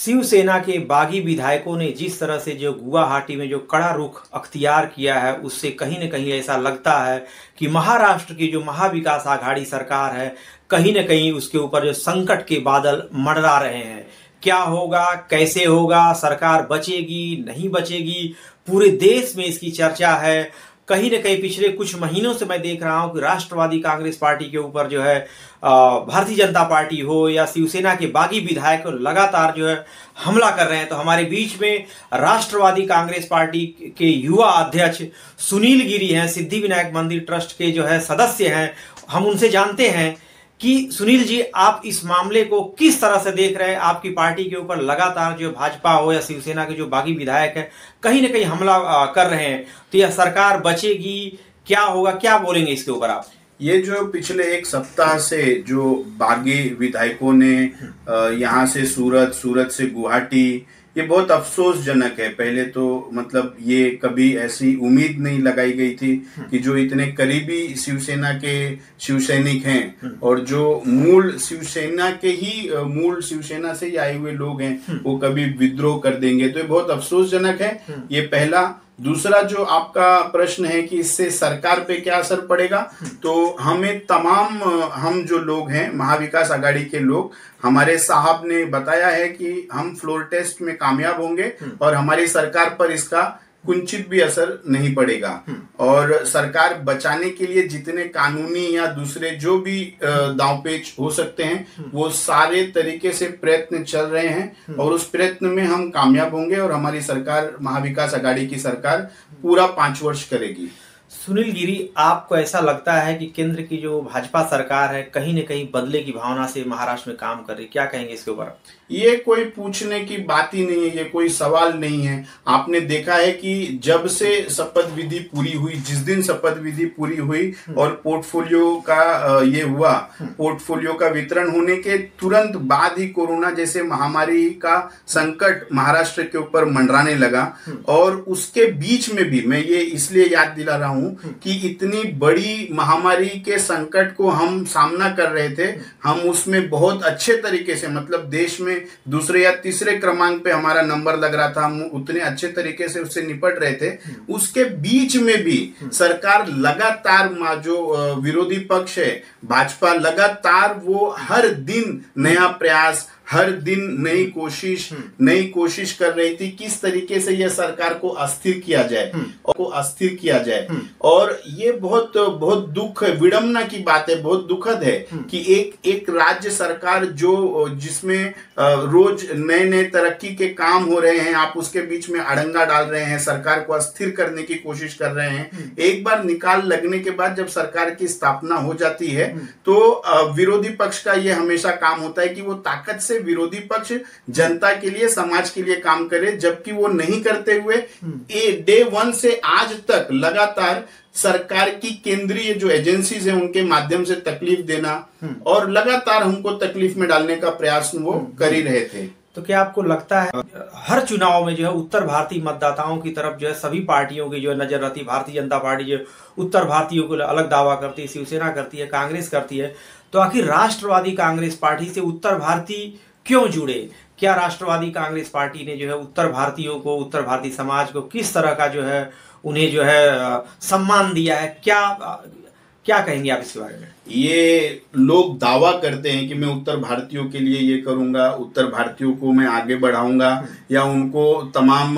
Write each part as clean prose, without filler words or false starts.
शिवसेना के बागी विधायकों ने जिस तरह से जो गुवाहाटी में जो कड़ा रुख अख्तियार किया है, उससे कहीं न कहीं ऐसा लगता है कि महाराष्ट्र की जो महाविकास आघाड़ी सरकार है, कहीं न कहीं उसके ऊपर जो संकट के बादल मंडरा रहे हैं। क्या होगा, कैसे होगा, सरकार बचेगी नहीं बचेगी, पूरे देश में इसकी चर्चा है। कहीं न कहीं पिछले कुछ महीनों से मैं देख रहा हूं कि राष्ट्रवादी कांग्रेस पार्टी के ऊपर जो है भारतीय जनता पार्टी हो या शिवसेना के बागी विधायक लगातार जो है हमला कर रहे हैं। तो हमारे बीच में राष्ट्रवादी कांग्रेस पार्टी के युवा अध्यक्ष सुनील गिरी हैं, सिद्धिविनायक मंदिर ट्रस्ट के जो है सदस्य हैं। हम उनसे जानते हैं कि सुनील जी, आप इस मामले को किस तरह से देख रहे हैं। आपकी पार्टी के ऊपर लगातार जो भाजपा हो या शिवसेना के जो बागी विधायक हैं कहीं ना कहीं हमला कर रहे हैं, तो यह सरकार बचेगी, क्या होगा, क्या बोलेंगे इसके ऊपर आप? ये जो पिछले एक सप्ताह से जो बागी विधायकों ने यहाँ से सूरत से गुवाहाटी, ये बहुत अफसोसजनक है। पहले तो मतलब ये कभी ऐसी उम्मीद नहीं लगाई गई थी कि जो इतने करीबी शिवसेना के शिवसैनिक हैं और जो मूल शिवसेना से ही आए हुए लोग हैं, वो कभी विद्रोह कर देंगे। तो ये बहुत अफसोसजनक है। ये पहला। दूसरा जो आपका प्रश्न है कि इससे सरकार पे क्या असर पड़ेगा, तो हम जो लोग हैं महाविकास आघाड़ी के लोग, हमारे साहब ने बताया है कि हम फ्लोर टेस्ट में कामयाब होंगे और हमारी सरकार पर इसका कुंचित भी असर नहीं पड़ेगा। और सरकार बचाने के लिए जितने कानूनी या दूसरे जो भी दांवपेच हो सकते हैं, वो सारे तरीके से प्रयत्न चल रहे हैं और उस प्रयत्न में हम कामयाब होंगे और हमारी सरकार, महाविकास आघाड़ी की सरकार, पूरा 5 वर्ष करेगी। सुनील गिरी, आपको ऐसा लगता है कि केंद्र की जो भाजपा सरकार है कहीं न कहीं बदले की भावना से महाराष्ट्र में काम कर रही, क्या कहेंगे इसके ऊपर? ये कोई पूछने की बात ही नहीं है, ये कोई सवाल नहीं है। आपने देखा है कि जब से शपथ विधि पूरी हुई, जिस दिन शपथ विधि पूरी हुई और पोर्टफोलियो का ये हुआ, पोर्टफोलियो का वितरण होने के तुरंत बाद ही कोरोना जैसे महामारी का संकट महाराष्ट्र के ऊपर मंडराने लगा। और उसके बीच में भी मैं ये इसलिए याद दिला रहा हूं कि इतनी बड़ी महामारी के संकट को हम सामना कर रहे थे, हम उसमें बहुत अच्छे तरीके से, मतलब देश में दूसरे या तीसरे क्रमांक पे हमारा नंबर लग रहा था, हम उतने अच्छे तरीके से उससे निपट रहे थे। उसके बीच में भी सरकार लगातार, जो विरोधी पक्ष है भाजपा, लगातार वो हर दिन नया प्रयास, हर दिन नई कोशिश कर रही थी किस तरीके से यह सरकार को अस्थिर किया जाए। और ये बहुत दुख, विडंबना की बात है, बहुत दुखद है कि एक राज्य सरकार जिसमें रोज नए तरक्की के काम हो रहे हैं, आप उसके बीच में अड़ंगा डाल रहे हैं, सरकार को अस्थिर करने की कोशिश कर रहे हैं। एक बार निकाल लगने के बाद जब सरकार की स्थापना हो जाती है, तो विरोधी पक्ष का ये हमेशा काम होता है कि वो ताकत से विरोधी पक्ष जनता के लिए, समाज के लिए काम करे, जबकि वो नहीं करते हुए डे 1 से आज तक लगातार सरकार की केंद्रीय जो एजेंसीज है उनके माध्यम से तकलीफ देना और लगातार हमको तकलीफ में डालने का प्रयास वो कर ही रहे थे। तो क्या आपको लगता है हर चुनाव में जो है उत्तर भारतीय मतदाताओं की तरफ जो है सभी पार्टियों की जो है नजर रहती है? भारतीय जनता पार्टी जो उत्तर भारतीयों को अलग दावा करती है, शिवसेना करती है, कांग्रेस करती है, तो आखिर राष्ट्रवादी कांग्रेस पार्टी से उत्तर भारतीय क्यों जुड़े? क्या राष्ट्रवादी कांग्रेस पार्टी ने जो है उत्तर भारतीयों को, उत्तर भारतीय समाज को किस तरह का जो है उन्हें जो है सम्मान दिया है? क्या कहेंगे आप इसके बारे में? ये लोग दावा करते हैं कि मैं उत्तर भारतीयों के लिए ये करूंगा, उत्तर भारतीयों को मैं आगे बढ़ाऊंगा, या उनको तमाम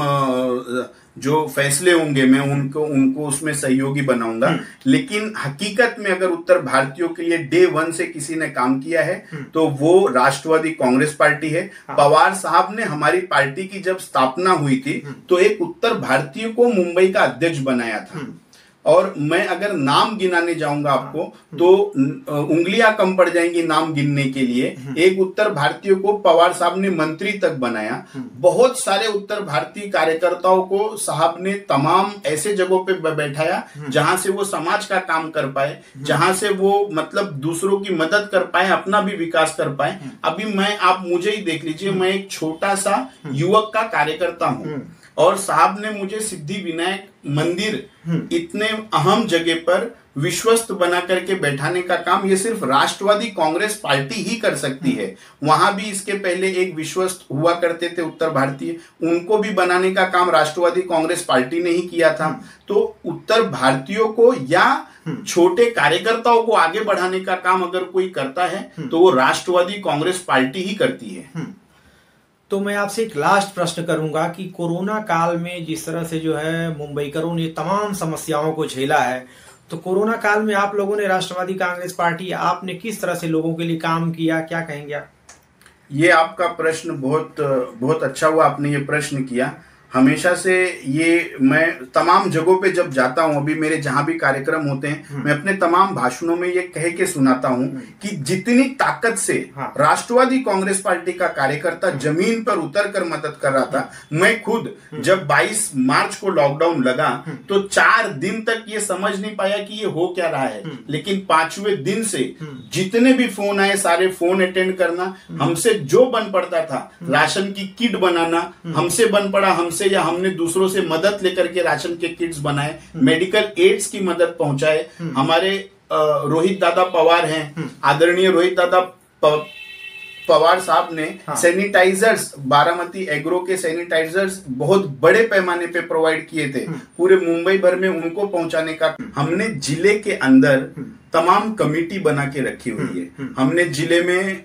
जो फैसले होंगे मैं उनको उसमें सहयोगी बनाऊंगा। लेकिन हकीकत में अगर उत्तर भारतीयों के लिए डे 1 से किसी ने काम किया है तो वो राष्ट्रवादी कांग्रेस पार्टी है। पवार साहब ने हमारी पार्टी की जब स्थापना हुई थी तो एक उत्तर भारतीय को मुंबई का अध्यक्ष बनाया था। और मैं अगर नाम गिनाने जाऊंगा आपको तो उंगलियां कम पड़ जाएंगी नाम गिनने के लिए। एक उत्तर भारतीय को पवार साहब ने मंत्री तक बनाया। बहुत सारे उत्तर भारतीय कार्यकर्ताओं को साहब ने तमाम ऐसे जगहों पे बैठाया जहां से वो समाज का काम कर पाए, जहां से वो मतलब दूसरों की मदद कर पाए, अपना भी विकास कर पाए। अभी आप मुझे ही देख लीजिए, मैं एक छोटा सा युवक का कार्यकर्ता हूं और साहब ने मुझे सिद्धि विनायक मंदिर इतने अहम जगह पर विश्वस्त बना करके बैठाने का काम ये सिर्फ राष्ट्रवादी कांग्रेस पार्टी ही कर सकती है। वहां भी इसके पहले एक विश्वस्त हुआ करते थे उत्तर भारतीय, उनको भी बनाने का काम राष्ट्रवादी कांग्रेस पार्टी ने ही किया था। तो उत्तर भारतीयों को या छोटे कार्यकर्ताओं को आगे बढ़ाने का काम अगर कोई करता है तो वो राष्ट्रवादी कांग्रेस पार्टी ही करती है। तो मैं आपसे एक लास्ट प्रश्न करूंगा कि कोरोना काल में जिस तरह से जो है मुंबईकरों ने तमाम समस्याओं को झेला है, तो कोरोना काल में आप लोगों ने राष्ट्रवादी कांग्रेस पार्टी, आपने किस तरह से लोगों के लिए काम किया, क्या कहेंगे आप? ये आपका प्रश्न बहुत अच्छा हुआ, आपने ये प्रश्न किया। हमेशा से ये मैं तमाम जगहों पे जब जाता हूं, अभी मेरे जहां भी कार्यक्रम होते हैं, मैं अपने तमाम भाषणों में ये कह के सुनाता हूं कि जितनी ताकत से राष्ट्रवादी कांग्रेस पार्टी का कार्यकर्ता जमीन पर उतर कर मदद कर रहा था, मैं खुद जब 22 मार्च को लॉकडाउन लगा तो 4 दिन तक ये समझ नहीं पाया कि ये हो क्या रहा है, लेकिन 5वें दिन से जितने भी फोन आए सारे फोन अटेंड करना, हमसे जो बन पड़ता था, राशन की किट बनाना हमसे बन पड़ा, हमसे या हमने दूसरों से मदद लेकर के राशन के किट्स बनाए, मेडिकल एड्स की मदद पहुंचाए। हमारे रोहित दादा पवार हैं, आदरणीय रोहित दादा पवार साहब ने सैनिटाइजर्स, बारामती एग्रो के सैनिटाइजर्स बहुत बड़े पैमाने पे प्रोवाइड किए थे, पूरे मुंबई भर में उनको पहुंचाने का हमने जिले के अंदर तमाम कमेटी बना के रखी हुई है। हमने जिले में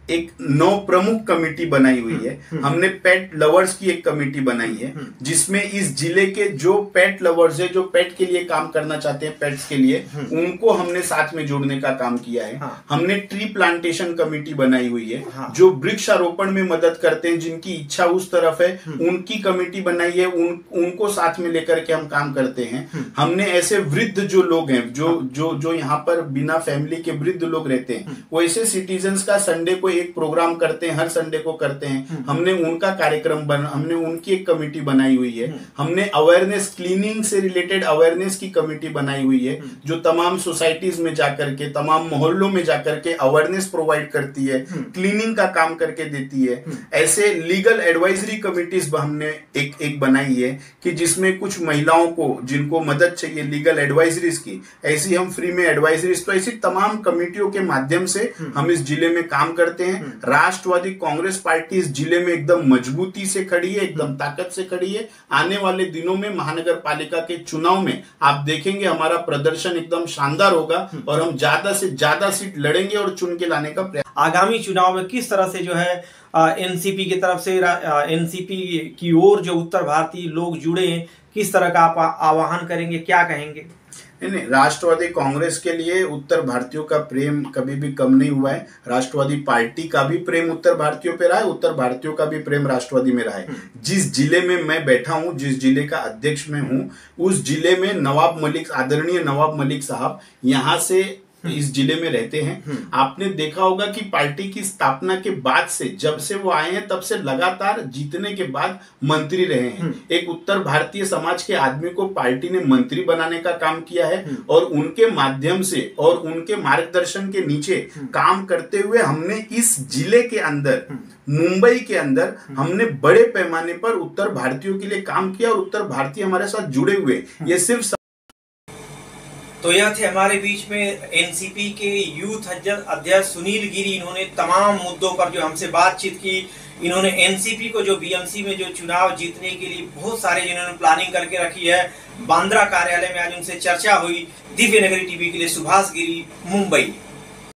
एक 9 प्रमुख कमेटी बनाई हुई है। हमने पेट लवर्स की एक कमेटी बनाई है जिसमें इस जिले के जो पेट लवर्स है, जो पेट के लिए काम करना चाहते हैं, पेट्स के लिए, उनको हमने साथ में जोड़ने का काम किया है। हमने ट्री प्लांटेशन कमेटी बनाई हुई है, जो वृक्षारोपण में मदद करते हैं, जिनकी इच्छा उस तरफ है, उनकी कमेटी बनाई है, उनको साथ में लेकर के हम काम करते हैं। हमने ऐसे वृद्ध जो लोग हैं, जो यहाँ पर बिना फैमिली के वृद्ध लोग रहते हैं, वो ऐसे सिटीजन्स का संडे को एक प्रोग्राम करते हैं, हर संडे को करते हैं, हमने उनका कार्यक्रम हमने उनकी एक कमेटी बनाई हुई है। हमने अवेयरनेस, क्लीनिंग से रिलेटेड अवेयरनेस की कमेटी बनाई हुई है, जो तमाम सोसाइटीज में जाकर के, तमाम मोहल्लों में जाकर के अवेयरनेस प्रोवाइड करती है, क्लीनिंग का काम करके देती है। ऐसे लीगल एडवाइजरी कमिटीज हमने एक बनाई है कि जिसमें कुछ महिलाओं को जिनको मदद चाहिए लीगल एडवाइजरीज की, ऐसी हम फ्री में एडवाइजरीज, तो ऐसी तमाम कमेटियों के माध्यम से हम इस जिले में काम करते हैं। राष्ट्रवादी कांग्रेस पार्टी इस जिले में एकदम मजबूती से खड़ी है, एकदम ताकत से खड़ी है। आने वाले दिनों में महानगर पालिका के चुनाव में आप देखेंगे हमारा प्रदर्शन एकदम शानदार होगा और हम ज्यादा से ज्यादा सीट लड़ेंगे और चुन के लाने का प्रयास। आगामी चुनाव में किस तरह से जो है एनसीपी की तरफ से, एनसीपी की ओर जो उत्तर भारतीय लोग जुड़े हैं, किस तरह का आप आह्वान करेंगे, क्या कहेंगे? नहीं, राष्ट्रवादी कांग्रेस के लिए उत्तर भारतीयों का प्रेम कभी भी कम नहीं हुआ है। राष्ट्रवादी पार्टी का भी प्रेम उत्तर भारतीयों पे रहा है, उत्तर भारतीयों का भी प्रेम राष्ट्रवादी में रहा है। जिस जिले में मैं बैठा हूं, जिस जिले का अध्यक्ष मैं हूं, उस जिले में नवाब मलिक, आदरणीय नवाब मलिक साहब यहां से इस जिले में रहते हैं। आपने देखा होगा कि पार्टी की स्थापना के बाद से, जब से वो आए हैं, तब से लगातार जीतने के बाद मंत्री रहे हैं। एक उत्तर भारतीय समाज के आदमी को पार्टी ने मंत्री बनाने का काम किया है और उनके माध्यम से और उनके मार्गदर्शन के नीचे काम करते हुए हमने इस जिले के अंदर, मुंबई के अंदर, हमने बड़े पैमाने पर उत्तर भारतीयों के लिए काम किया और उत्तर भारतीय हमारे साथ जुड़े हुए। ये सिर्फ तो यह थे हमारे बीच में एनसीपी के यूथ अध्यक्ष सुनील गिरी। इन्होंने तमाम मुद्दों पर जो हमसे बातचीत की, इन्होंने एनसीपी को जो बीएमसी में जो चुनाव जीतने के लिए बहुत सारे जिन्होंने प्लानिंग करके रखी है, बांद्रा कार्यालय में आज उनसे चर्चा हुई। दिव्य नगरी टीवी के लिए सुभाष गिरी, मुंबई।